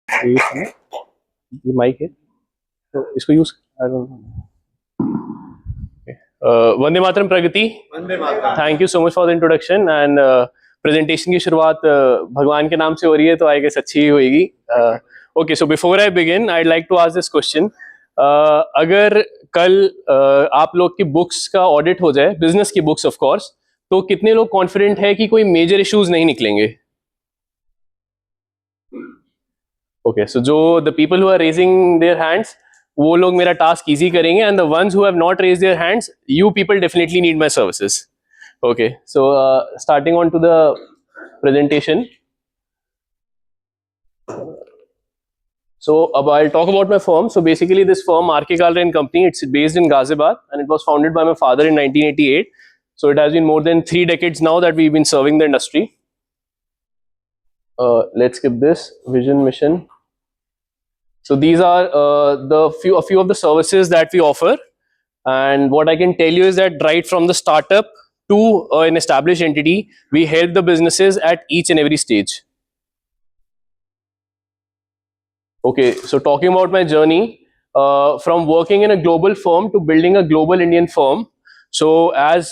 ये माइक है तो इसको use Vande Mataram Pragati. Vande Mataram. Thank you so much for the introduction and presentation की शुरुआत भगवान के नाम से हो रही है तो आई गेस अच्छी ही होगी। Okay, so before I begin I like to ask this question. अगर कल आप लोग की बुक्स का ऑडिट हो जाए, बिजनेस की बुक्स ऑफ कोर्स, तो कितने लोग कॉन्फिडेंट है कि कोई मेजर इश्यूज नहीं निकलेंगे? ओके, सो जो the people who are raising their hands, वो लोग मेरा टास्क इजी करेंगे, and the ones who have not raise their hands, you people definitely need my services. Okay, so starting on to the presentation. So I'll talk about my firm. So basically this firm, RK Kalra & Company, it's based in Ghaziabad and it was founded by my father in 1988. So it has been more than 3 decades now that we've been serving the industry. Let's skip this, vision, mission. So these are a few of the services that we offer, and what I can tell you is that right from the startup to an established entity, we help the businesses at each and every stage. Okay, so talking about my journey, from working in a global firm to building a global Indian firm. So as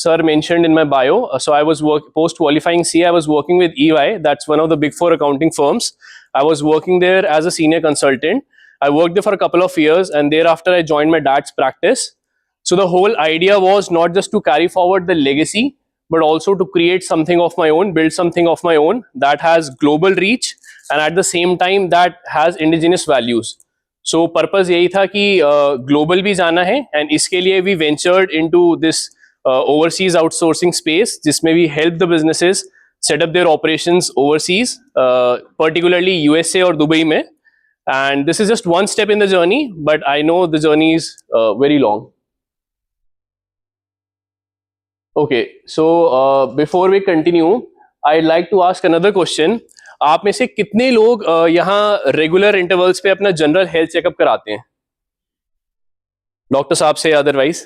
sir mentioned in my bio, so I was post qualifying CA, I was working with EY, that's one of the big 4 accounting firms. I was working there as a senior consultant. I worked there for a couple of years, and thereafter I joined my dad's practice. So the whole idea was not just to carry forward the legacy, but also to create something of my own, build something of my own that has global reach and at the same time that has indigenous values. So purpose यही था कि global भी जाना है, and इसके लिए we ventured into this overseas outsourcing space, जिसमें we help the businesses set up their operations overseas, particularly USA और दुबई में. And this is just one step in the journey, but I know the journey is very long. Okay, so before we continue, I'd like to ask another question. आप में से कितने लोग यहाँ regular intervals पे अपना general health checkup कराते हैं, डॉक्टर साहब से अदरवाइज?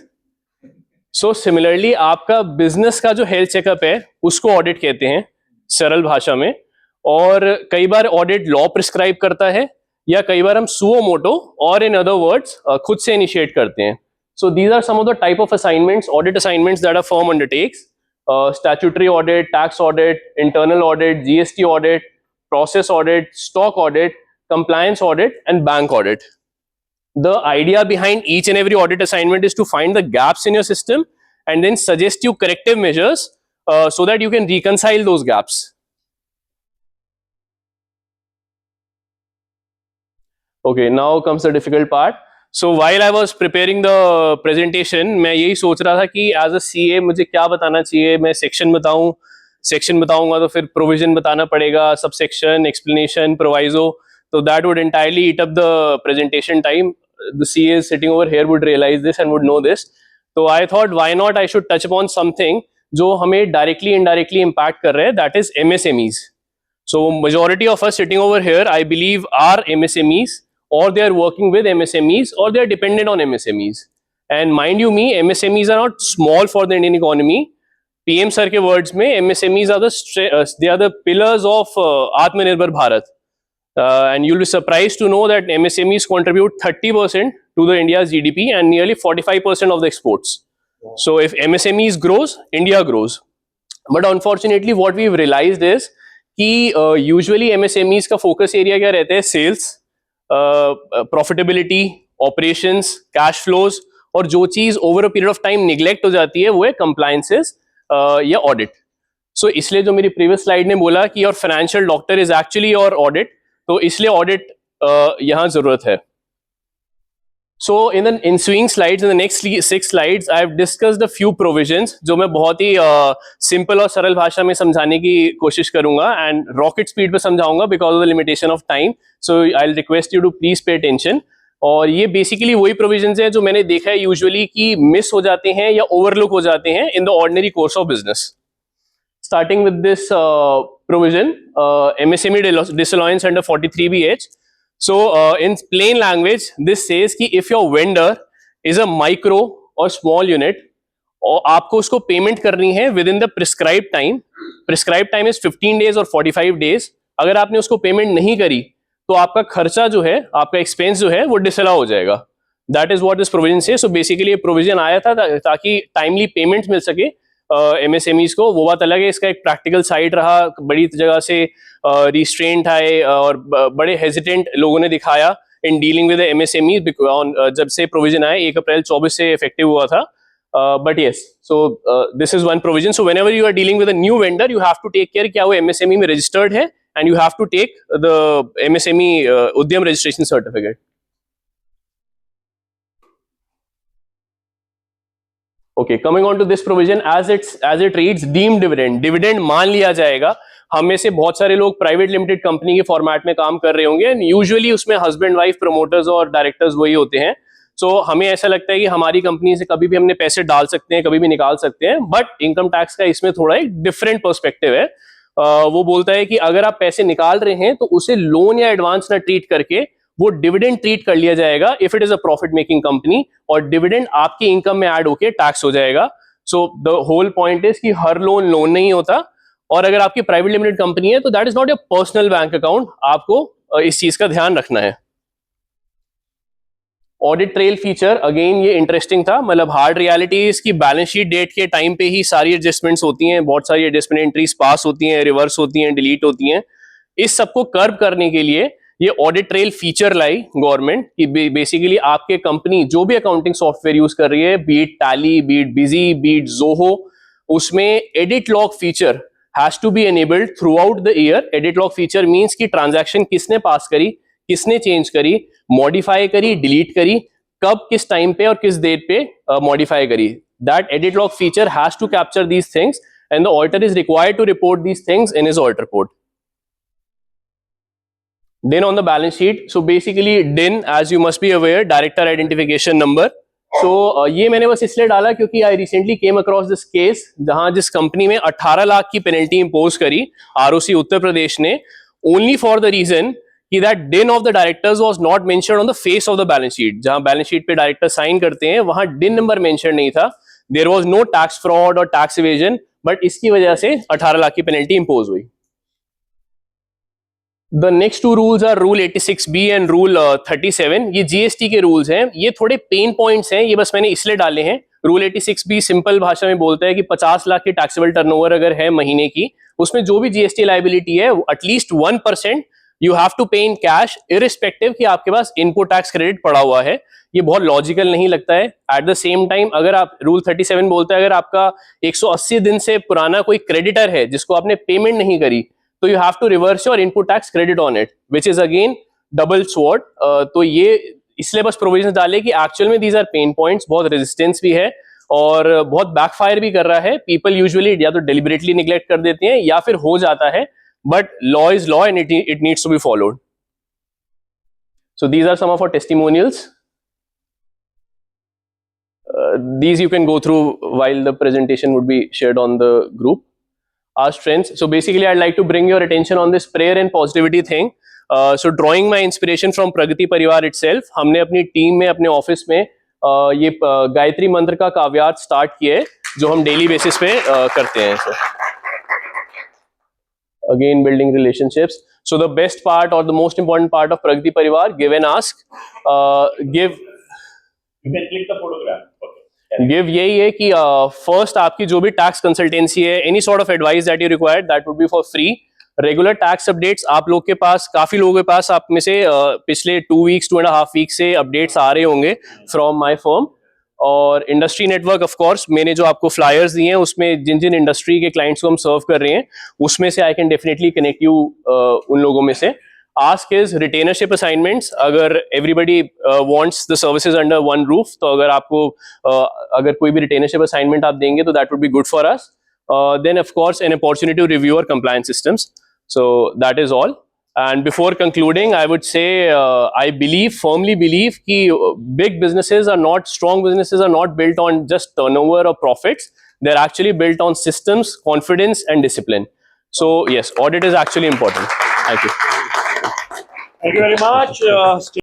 सो सिमिलरली आपका बिजनेस का जो हेल्थ चेकअप है उसको ऑडिट कहते हैं सरल भाषा में, और कई बार ऑडिट लॉ प्रिस्क्राइब करता है या कई बार हम सुओ मोटो और इन अदर वर्ड्स खुद से इनिशिएट करते हैं. So these are some of the type of assignments, audit assignments that a firm undertakes: statutory audit, tax audit, internal audit, GST audit, process audit, stock audit, compliance audit, and bank audit. The idea behind each and every audit assignment is to find the gaps in your system and then suggest you corrective measures so that you can reconcile those gaps. Okay, now comes the difficult part. So while I was preparing the presentation, मैं यही सोच रहा था कि as a CA मुझे क्या बताना चाहिए. मैं सेक्शन बताऊंगा तो फिर प्रोविजन बताना पड़ेगा, सबसेक्शन, एक्सप्लेनेशन, प्रोवाइजो, तो that would entirely eat up the presentation time. The CAs sitting over here would realize this and would know this. So I thought why not I should touch upon something जो हमें directly indirectly impact कर रहे हैं, that is MSMEs. So majority of us sitting over here, I believe, are MSMEs, or they are working with MSMEs, or they are dependent on MSMEs. And mind you me, MSMEs are not small for the Indian economy. PM sir के words में, MSMEs are they are the pillars of Atmanirbhar Bharat. And you'll be surprised to know that MSMEs contribute 30% to the India's GDP and nearly 45% of the exports. So if MSMEs grows, India grows. But unfortunately, what we've realized is कि usually MSMEs का focus area क्या रहता है? Sales, profitability, operations, cash flows, और जो चीज over a period of time neglect हो जाती है वो है कंप्लायंसेस या ऑडिट. सो इसलिए जो मेरी प्रीवियस स्लाइड ने बोला कि your financial doctor is actually your audit, तो इसलिए ऑडिट यहाँ जरूरत है. So in the ensuing slides, in the next 6 slides, I have discussed a few provisions जो मैं बहुत ही simple और सरल भाषा में समझाने की कोशिश करूंगा, and rocket speed पे समझाऊंगा because of the limitation of time. So I'll request you to please pay attention. और ये basically वही provisions हैं जो मैंने देखा है usually कि miss हो जाते हैं या overlook हो जाते हैं in the ordinary course of business. Starting with this provision, MSME disallowance under 43BH. So in plain language, this says कि if your vendor is a micro or small unit, और आपको उसको पेमेंट करनी है with in the prescribe time. Prescribe time is 15 days और 45 days. अगर आपने उसको पेमेंट नहीं करी तो आपका खर्चा जो है, आपका एक्सपेंस जो है वो डिसअलाउ हो जाएगा। That is what this provision says. So basically ये प्रोविजन आया था ताकि टाइमली पेमेंट मिल सके एमएसएमईज को। वो बात अलग है, इसका एक प्रैक्टिकल साइड रहा, बड़ी जगह से रिस्ट्रेंट आए और बड़े हेजिटेंट लोगों ने दिखाया इन डीलिंग विद एमएसएमई जब से प्रोविजन आया 1 अप्रैल 24 से इफेक्टिव हुआ था। But yes, so this is one provision. So whenever you are dealing with a new vendor, you have to take care क्या वो MSME में registered है, and you have to take the MSME उद्यम registration certificate. Okay, coming on to this provision, as it reads, deemed dividend. Dividend मान लिया जाएगा। हम में से बहुत सारे लोग प्राइवेट लिमिटेड कंपनी के फॉर्मेट में काम कर रहे होंगे, एंड यूजुअली उसमें हस्बैंड वाइफ प्रमोटर्स और डायरेक्टर्स वही होते हैं। सो हमें ऐसा लगता है कि हमारी कंपनी से कभी भी हमने पैसे डाल सकते हैं, कभी भी निकाल सकते हैं, बट इनकम टैक्स का इसमें थोड़ा एक डिफरेंट पर्सपेक्टिव है। वो बोलता है कि अगर आप पैसे निकाल रहे हैं तो उसे लोन या एडवांस ना ट्रीट करके वो डिविडेंड ट्रीट कर लिया जाएगा if it is a profit making company, और डिविडेंड आपकी इनकम में ऐड होके टैक्स हो जाएगा। So the whole point is कि हर लोन नहीं होता, और अगर आपकी प्राइवेट लिमिटेड कंपनी है तो that is not your personal bank account. आपको इस चीज का ध्यान रखना है। ऑडिट ट्रेल फीचर, अगेन ये इंटरेस्टिंग था। मतलब हार्ड रियलिटी इसकी बैलेंस शीट डेट के टाइम पे ही सारी एडजस्टमेंट्स होती हैं, बहुत सारी एडजस्टमेंट एंट्रीज पास होती हैं, रिवर्स होती हैं, डिलीट होती हैं। इस सबको कर्व करने के लिए ये ऑडिट ट्रेल फीचर लाई गवर्नमेंट कि बेसिकली आपके कंपनी जो भी अकाउंटिंग सॉफ्टवेयर यूज कर रही है, be it Tally, be it Busy, be it Zoho, उसमें edit log feature has to be enabled throughout the year. Edit log feature means कि ट्रांजैक्शन किसने पास करी, किसने चेंज करी, मॉडिफाई करी, डिलीट करी, कब, किस टाइम पे और किस डेट पे मॉडिफाई करी। That edit log feature has to capture these things and the auditor is required to report these things in his audit report. Then on the balance sheet, so basically DIN, as you must be aware, Director Identification Number. So ये मैंने बस इसलिए डाला क्योंकि I recently came across this case जहां जिस company में 18 लाख की पेनल्टी इंपोज करी ROC उत्तर प्रदेश ने, only for the reason कि that DIN of the directors was not mentioned on the face of the balance sheet। जहां बैलेंस शीट पे director sign करते हैं वहां DIN नंबर मेंशन नहीं था। There was no tax fraud और tax evasion, but इसकी वजह से 18 लाख की पेनल्टी इंपोज हुई। The next two rules are Rule 86B and Rule 37। ये GST के रूल्स हैं। ये थोड़े पेन पॉइंट्स हैं, ये बस मैंने इसलिए डाले हैं। Rule 86B सिंपल भाषा में बोलता है कि 50 लाख की टैक्सेबल टर्नओवर अगर है महीने की, उसमें जो भी GST लायबिलिटी है एटलीस्ट 1% यू हैव टू पे इन कैश, इरिस्पेक्टिव कि आपके पास इनपुट टैक्स क्रेडिट पड़ा हुआ है। ये बहुत लॉजिकल नहीं लगता है। एट द सेम टाइम अगर आप रूल 37 बोलता है अगर आपका 180 दिन से पुराना कोई क्रेडिटर है जिसको आपने पेमेंट नहीं करी, तो you have to reverse your input tax credit on it, which is again double sword. तो ये इसलिए बस प्रोविजन डाले कि एक्चुअल में दीज आर पेन पॉइंट्स, बहुत रेजिस्टेंस भी है और बहुत बैकफायर भी कर रहा है। पीपल यूजुअली या तो डेलिबरेटली निग्लेक्ट कर देते हैं या फिर हो जाता है, but law is law and it needs to be followed. So these are some of our testimonials. These you can go through while the presentation would be shared on the group. Our strengths. So basically I'd like to bring your attention on this prayer and positivity thing. So drawing my inspiration from Pragati Parivar itself, हमने अपनी team में अपने office में ये गायत्री मंत्र का काव्यार्थ start किया है जो हम डेली बेसिस पे करते हैं। So again building relationships. So the best part or the most important part of Pragati Parivar, give and ask. Give. You can click the photograph. Give यही है कि फर्स्ट आपकी जो भी टैक्स कंसल्टेंसी है, any sort of advice that you require, that would be for free. Regular tax updates आप लोग के पास, काफी लोगों के पास आप में से पिछले 2 वीक्स 2.5 वीक्स से अपडेट्स आ रहे होंगे फ्रॉम माय फर्म। और इंडस्ट्री नेटवर्क ऑफ कोर्स, मैंने जो आपको फ्लायर्स दिए हैं उसमें जिन जिन इंडस्ट्री के क्लाइंट्स को हम सर्व कर रहे हैं उसमें से I can definitely connect you उन लोगों में से। Ask is retainership assignments. अगर everybody wants the services under one roof, तो अगर आपको अगर कोई भी retainership assignment आप देंगे तो that would be good for us. Then of course an opportunity to review our compliance systems. So that is all. And before concluding, I would say I firmly believe कि big businesses are not, strong businesses are not built on just turnover or profits. They're actually built on systems, confidence and discipline. So yes, audit is actually important. Thank you. Thank you very much.